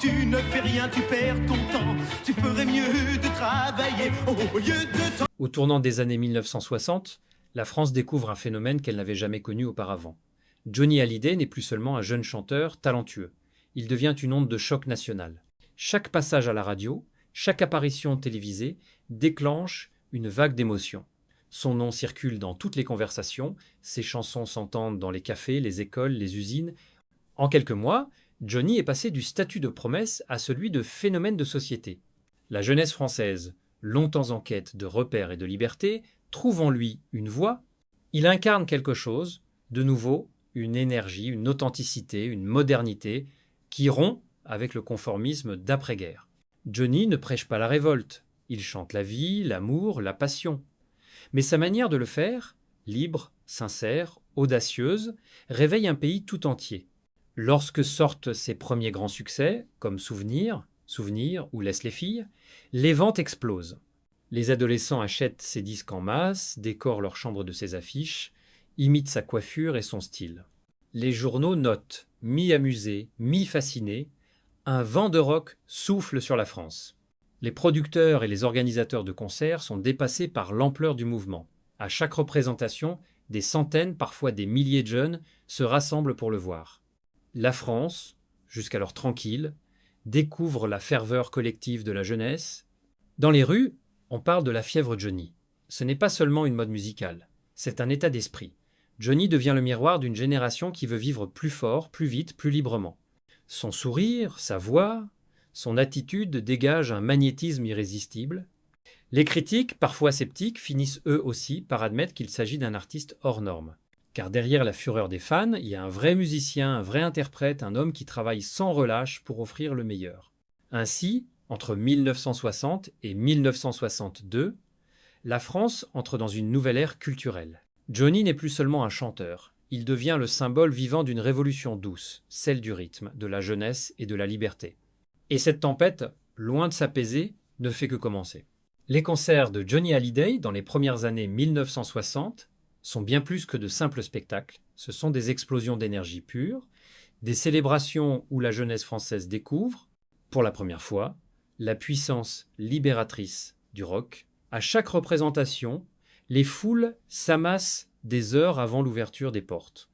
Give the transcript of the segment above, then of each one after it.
tu ne fais rien, tu perds ton temps. Tu ferais mieux de travailler au lieu de... Au tournant des années 1960, la France découvre un phénomène qu'elle n'avait jamais connu auparavant. Johnny Hallyday n'est plus seulement un jeune chanteur talentueux. Il devient une onde de choc nationale. Chaque passage à la radio, chaque apparition télévisée déclenche une vague d'émotions. Son nom circule dans toutes les conversations, ses chansons s'entendent dans les cafés, les écoles, les usines. En quelques mois, Johnny est passé du statut de promesse à celui de phénomène de société. La jeunesse française, longtemps en quête de repères et de liberté, trouve en lui une voix. Il incarne quelque chose, de nouveau, une énergie, une authenticité, une modernité, qui rompt avec le conformisme d'après-guerre. Johnny ne prêche pas la révolte, il chante la vie, l'amour, la passion. Mais sa manière de le faire, libre, sincère, audacieuse, réveille un pays tout entier. Lorsque sortent ses premiers grands succès, comme Souvenir ou Laisse les filles, les ventes explosent. Les adolescents achètent ses disques en masse, décorent leur chambre de ses affiches, imitent sa coiffure et son style. Les journaux notent, mi-amusés, mi-fascinés, un vent de rock souffle sur la France. Les producteurs et les organisateurs de concerts sont dépassés par l'ampleur du mouvement. À chaque représentation, des centaines, parfois des milliers de jeunes se rassemblent pour le voir. La France, jusqu'alors tranquille, découvre la ferveur collective de la jeunesse. Dans les rues, on parle de la fièvre Johnny. Ce n'est pas seulement une mode musicale, c'est un état d'esprit. Johnny devient le miroir d'une génération qui veut vivre plus fort, plus vite, plus librement. Son sourire, sa voix, son attitude dégagent un magnétisme irrésistible. Les critiques, parfois sceptiques, finissent eux aussi par admettre qu'il s'agit d'un artiste hors norme. Car derrière la fureur des fans, il y a un vrai musicien, un vrai interprète, un homme qui travaille sans relâche pour offrir le meilleur. Ainsi, entre 1960 et 1962, la France entre dans une nouvelle ère culturelle. Johnny n'est plus seulement un chanteur, il devient le symbole vivant d'une révolution douce, celle du rythme, de la jeunesse et de la liberté. Et cette tempête, loin de s'apaiser, ne fait que commencer. Les concerts de Johnny Hallyday dans les premières années 1960 sont bien plus que de simples spectacles, ce sont des explosions d'énergie pure, des célébrations où la jeunesse française découvre, pour la première fois, la puissance libératrice du rock. À chaque représentation, les foules s'amassent des heures avant l'ouverture des portes.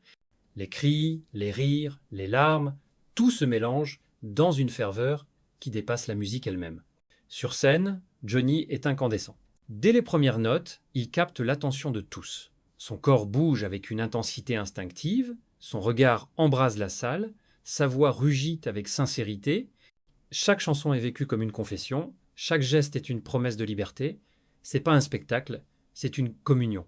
Les cris, les rires, les larmes, tout se mélange dans une ferveur qui dépasse la musique elle-même. Sur scène, Johnny est incandescent. Dès les premières notes, il capte l'attention de tous. Son corps bouge avec une intensité instinctive, son regard embrase la salle, sa voix rugit avec sincérité. Chaque chanson est vécue comme une confession, chaque geste est une promesse de liberté. C'est pas un spectacle, c'est une communion.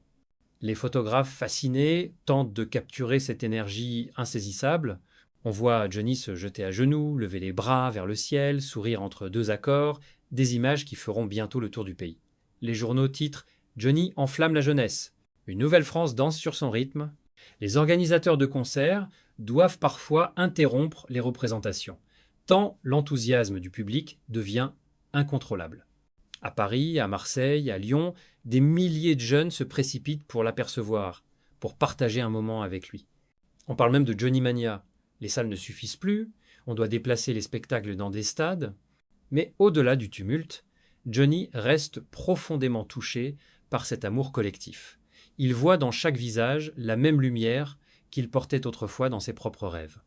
Les photographes fascinés tentent de capturer cette énergie insaisissable. On voit Johnny se jeter à genoux, lever les bras vers le ciel, sourire entre deux accords, des images qui feront bientôt le tour du pays. Les journaux titrent « Johnny enflamme la jeunesse ». Une nouvelle France danse sur son rythme. Les organisateurs de concerts doivent parfois interrompre les représentations, tant l'enthousiasme du public devient incontrôlable. À Paris, à Marseille, à Lyon, des milliers de jeunes se précipitent pour l'apercevoir, pour partager un moment avec lui. On parle même de Johnny Mania. Les salles ne suffisent plus, on doit déplacer les spectacles dans des stades. Mais au-delà du tumulte, Johnny reste profondément touché par cet amour collectif. Il voit dans chaque visage la même lumière qu'il portait autrefois dans ses propres rêves.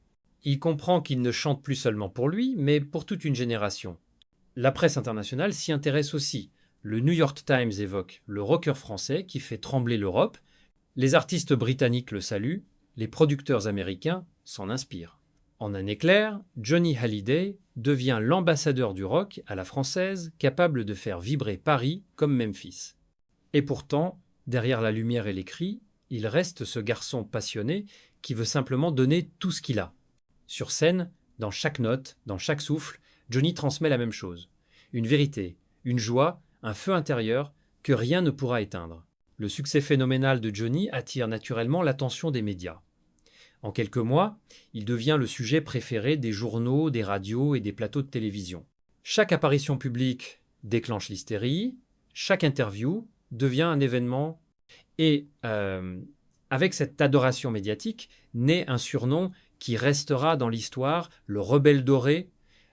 Il comprend qu'il ne chante plus seulement pour lui, mais pour toute une génération. La presse internationale s'y intéresse aussi. Le New York Times évoque le rocker français qui fait trembler l'Europe. Les artistes britanniques le saluent, les producteurs américains s'en inspirent. En un éclair, Johnny Hallyday devient l'ambassadeur du rock à la française, capable de faire vibrer Paris comme Memphis. Et pourtant, derrière la lumière et les cris, il reste ce garçon passionné qui veut simplement donner tout ce qu'il a. Sur scène, dans chaque note, dans chaque souffle, Johnny transmet la même chose. Une vérité, une joie, un feu intérieur que rien ne pourra éteindre. Le succès phénoménal de Johnny attire naturellement l'attention des médias. En quelques mois, il devient le sujet préféré des journaux, des radios et des plateaux de télévision. Chaque apparition publique déclenche l'hystérie, chaque interview devient un événement et avec cette adoration médiatique naît un surnom qui restera dans l'histoire, le rebelle doré,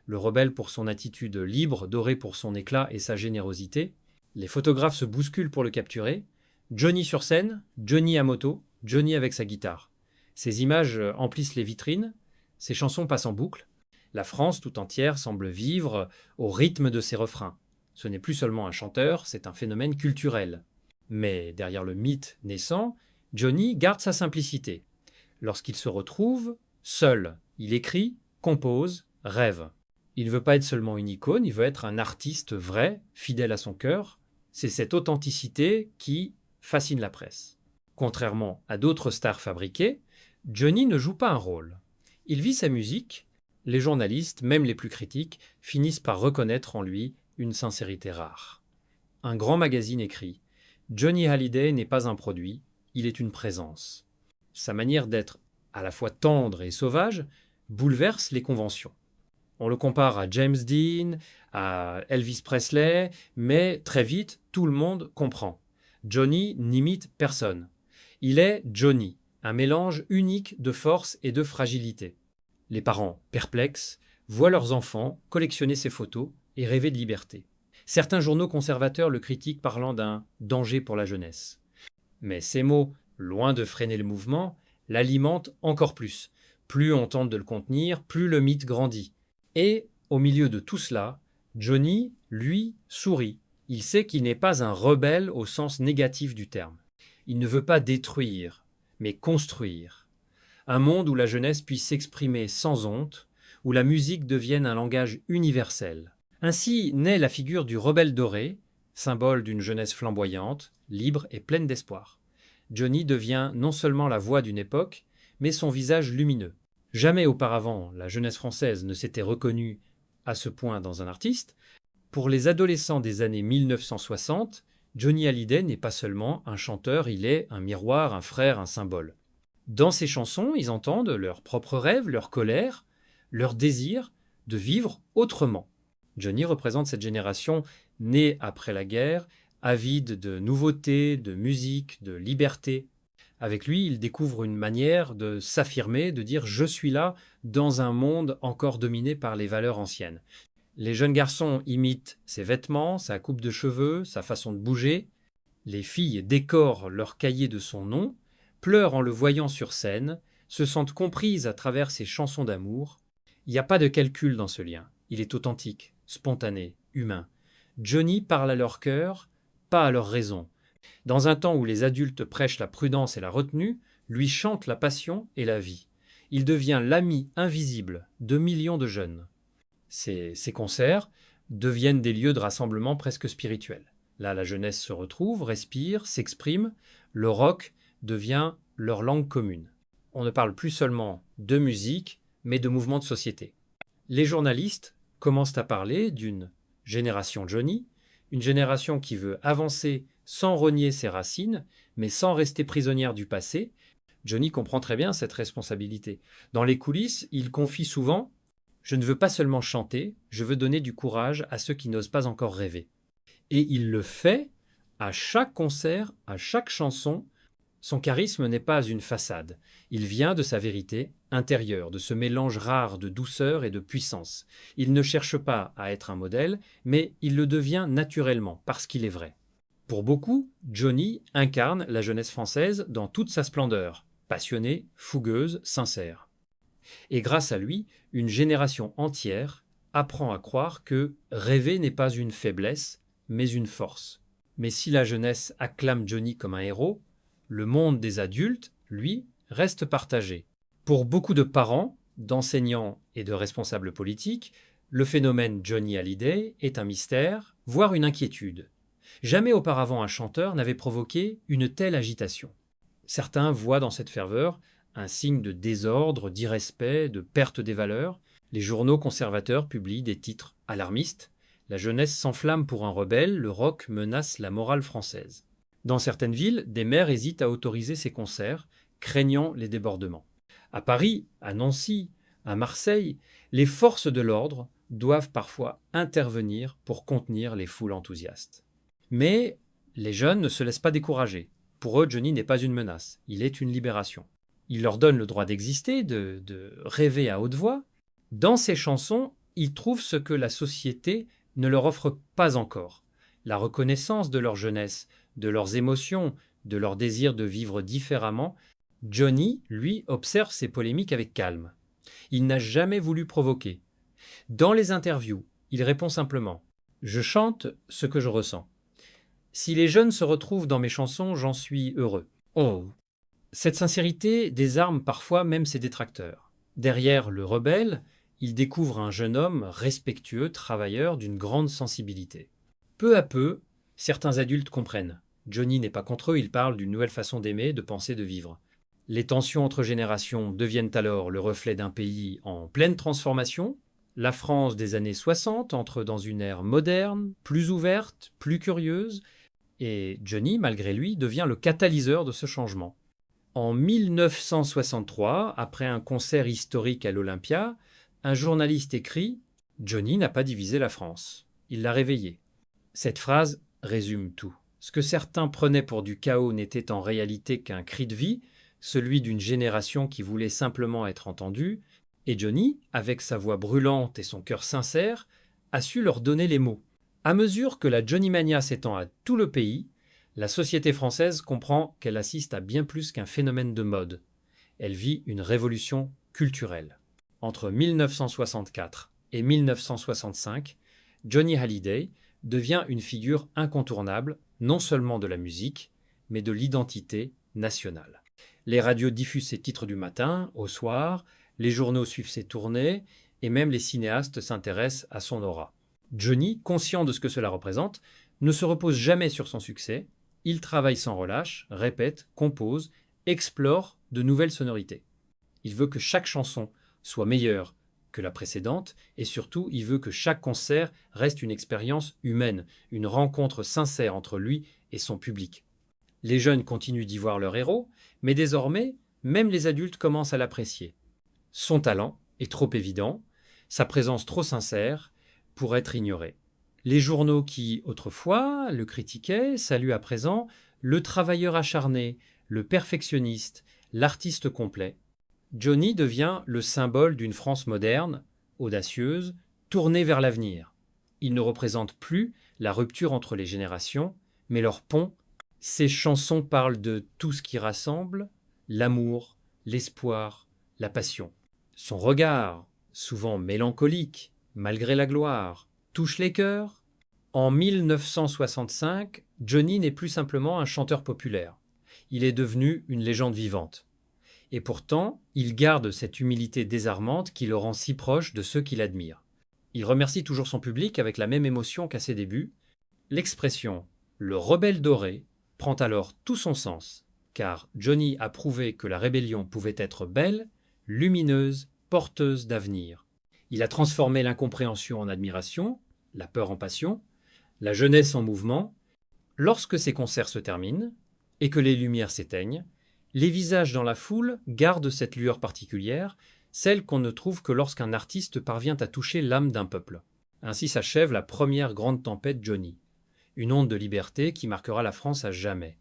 le rebelle pour son attitude libre, Doré pour son éclat et sa générosité. Les photographes se bousculent pour le capturer. Johnny sur scène, Johnny à moto, Johnny avec sa guitare. Ces images emplissent les vitrines, ces chansons passent en boucle. La France tout entière semble vivre au rythme de ses refrains. Ce n'est plus seulement un chanteur, c'est un phénomène culturel. Mais derrière le mythe naissant, Johnny garde sa simplicité. Lorsqu'il se retrouve seul, il écrit, compose, rêve. Il ne veut pas être seulement une icône, il veut être un artiste vrai, fidèle à son cœur. C'est cette authenticité qui fascine la presse. Contrairement à d'autres stars fabriquées, Johnny ne joue pas un rôle. Il vit sa musique. Les journalistes, même les plus critiques, finissent par reconnaître en lui une sincérité rare. Un grand magazine écrit « Johnny Hallyday n'est pas un produit, il est une présence ». Sa manière d'être à la fois tendre et sauvage bouleverse les conventions. On le compare à James Dean, à Elvis Presley, mais très vite, tout le monde comprend. Johnny n'imite personne. Il est Johnny, un mélange unique de force et de fragilité. Les parents, perplexes, voient leurs enfants collectionner ses photos et rêver de liberté. Certains journaux conservateurs le critiquent parlant d'un danger pour la jeunesse. Mais ces mots, loin de freiner le mouvement, l'alimentent encore plus. Plus on tente de le contenir, plus le mythe grandit. Et, au milieu de tout cela, Johnny, lui, sourit. Il sait qu'il n'est pas un rebelle au sens négatif du terme. Il ne veut pas détruire, mais construire. Un monde où la jeunesse puisse s'exprimer sans honte, où la musique devienne un langage universel. Ainsi naît la figure du rebelle doré, symbole d'une jeunesse flamboyante, libre et pleine d'espoir. Johnny devient non seulement la voix d'une époque, mais son visage lumineux. Jamais auparavant la jeunesse française ne s'était reconnue à ce point dans un artiste. Pour les adolescents des années 1960, Johnny Hallyday n'est pas seulement un chanteur, il est un miroir, un frère, un symbole. Dans ses chansons, ils entendent leurs propres rêves, leur colère, leur désir de vivre autrement. Johnny représente cette génération née après la guerre, avide de nouveautés, de musique, de liberté. Avec lui, il découvre une manière de s'affirmer, de dire « je suis là » dans un monde encore dominé par les valeurs anciennes. Les jeunes garçons imitent ses vêtements, sa coupe de cheveux, sa façon de bouger. Les filles décorent leur cahier de son nom, pleurent en le voyant sur scène, se sentent comprises à travers ses chansons d'amour. Il n'y a pas de calcul dans ce lien. Il est authentique, spontané, humain. Johnny parle à leur cœur, pas à leur raison. Dans un temps où les adultes prêchent la prudence et la retenue, lui chante la passion et la vie. Il devient l'ami invisible de millions de jeunes. Ces concerts deviennent des lieux de rassemblement presque spirituels. Là, la jeunesse se retrouve, respire, s'exprime. Le rock devient leur langue commune. On ne parle plus seulement de musique, mais de mouvements de société. Les journalistes commencent à parler d'une génération Johnny, une génération qui veut avancer sans renier ses racines, mais sans rester prisonnière du passé. Johnny comprend très bien cette responsabilité. Dans les coulisses, il confie souvent « Je ne veux pas seulement chanter, je veux donner du courage à ceux qui n'osent pas encore rêver ». Et il le fait à chaque concert, à chaque chanson. Son charisme n'est pas une façade. Il vient de sa vérité intérieure, de ce mélange rare de douceur et de puissance. Il ne cherche pas à être un modèle, mais il le devient naturellement, parce qu'il est vrai. Pour beaucoup, Johnny incarne la jeunesse française dans toute sa splendeur, passionnée, fougueuse, sincère. Et grâce à lui, une génération entière apprend à croire que rêver n'est pas une faiblesse, mais une force. Mais si la jeunesse acclame Johnny comme un héros, le monde des adultes, lui, reste partagé. Pour beaucoup de parents, d'enseignants et de responsables politiques, le phénomène Johnny Hallyday est un mystère, voire une inquiétude. Jamais auparavant un chanteur n'avait provoqué une telle agitation. Certains voient dans cette ferveur un signe de désordre, d'irrespect, de perte des valeurs. Les journaux conservateurs publient des titres alarmistes. La jeunesse s'enflamme pour un rebelle, le rock menace la morale française. Dans certaines villes, des maires hésitent à autoriser ces concerts, craignant les débordements. À Paris, à Nancy, à Marseille, les forces de l'ordre doivent parfois intervenir pour contenir les foules enthousiastes. Mais les jeunes ne se laissent pas décourager. Pour eux, Johnny n'est pas une menace, il est une libération. Il leur donne le droit d'exister, de rêver à haute voix. Dans ses chansons, Ils trouvent ce que la société ne leur offre pas encore, la reconnaissance de leur jeunesse, de leurs émotions, de leur désir de vivre différemment. Johnny, lui, observe ces polémiques avec calme. Il n'a jamais voulu provoquer. Dans les interviews, il répond simplement « Je chante ce que je ressens. Si les jeunes se retrouvent dans mes chansons, j'en suis heureux. » Oh. Cette sincérité désarme parfois même ses détracteurs. Derrière le rebelle, il découvre un jeune homme respectueux, travailleur, d'une grande sensibilité. Peu à peu, certains adultes comprennent. Johnny n'est pas contre eux, il parle d'une nouvelle façon d'aimer, de penser, de vivre. Les tensions entre générations deviennent alors le reflet d'un pays en pleine transformation. La France des années 60 entre dans une ère moderne, plus ouverte, plus curieuse, et Johnny, malgré lui, devient le catalyseur de ce changement. En 1963, après un concert historique à l'Olympia, un journaliste écrit « Johnny n'a pas divisé la France, il l'a réveillée ». Cette phrase résume tout. Ce que certains prenaient pour du chaos n'était en réalité qu'un cri de vie, celui d'une génération qui voulait simplement être entendue, et Johnny, avec sa voix brûlante et son cœur sincère, a su leur donner les mots. À mesure que la Johnny-mania s'étend à tout le pays, la société française comprend qu'elle assiste à bien plus qu'un phénomène de mode. Elle vit une révolution culturelle. Entre 1964 et 1965, Johnny Hallyday devient une figure incontournable, non seulement de la musique, mais de l'identité nationale. Les radios diffusent ses titres du matin au soir, les journaux suivent ses tournées, et même les cinéastes s'intéressent à son aura. Johnny, conscient de ce que cela représente, ne se repose jamais sur son succès. Il travaille sans relâche, répète, compose, explore de nouvelles sonorités. Il veut que chaque chanson soit meilleure que la précédente et surtout, il veut que chaque concert reste une expérience humaine, une rencontre sincère entre lui et son public. Les jeunes continuent d'y voir leur héros, mais désormais, même les adultes commencent à l'apprécier. Son talent est trop évident, sa présence trop sincère pour être ignorée. Les journaux qui, autrefois, le critiquaient, saluent à présent le travailleur acharné, le perfectionniste, l'artiste complet. Johnny devient le symbole d'une France moderne, audacieuse, tournée vers l'avenir. Il ne représente plus la rupture entre les générations, mais leur pont. Ses chansons parlent de tout ce qui rassemble, l'amour, l'espoir, la passion. Son regard, souvent mélancolique, malgré la gloire, touche les cœurs. En 1965, Johnny n'est plus simplement un chanteur populaire. Il est devenu une légende vivante. Et pourtant, il garde cette humilité désarmante qui le rend si proche de ceux qui l'admirent. Il remercie toujours son public avec la même émotion qu'à ses débuts. L'expression « le rebelle doré » prend alors tout son sens, car Johnny a prouvé que la rébellion pouvait être belle, lumineuse, porteuse d'avenir. Il a transformé l'incompréhension en admiration, la peur en passion, la jeunesse en mouvement. Lorsque ces concerts se terminent et que les lumières s'éteignent, les visages dans la foule gardent cette lueur particulière, celle qu'on ne trouve que lorsqu'un artiste parvient à toucher l'âme d'un peuple. Ainsi s'achève la première grande tempête Johnny, une onde de liberté qui marquera la France à jamais.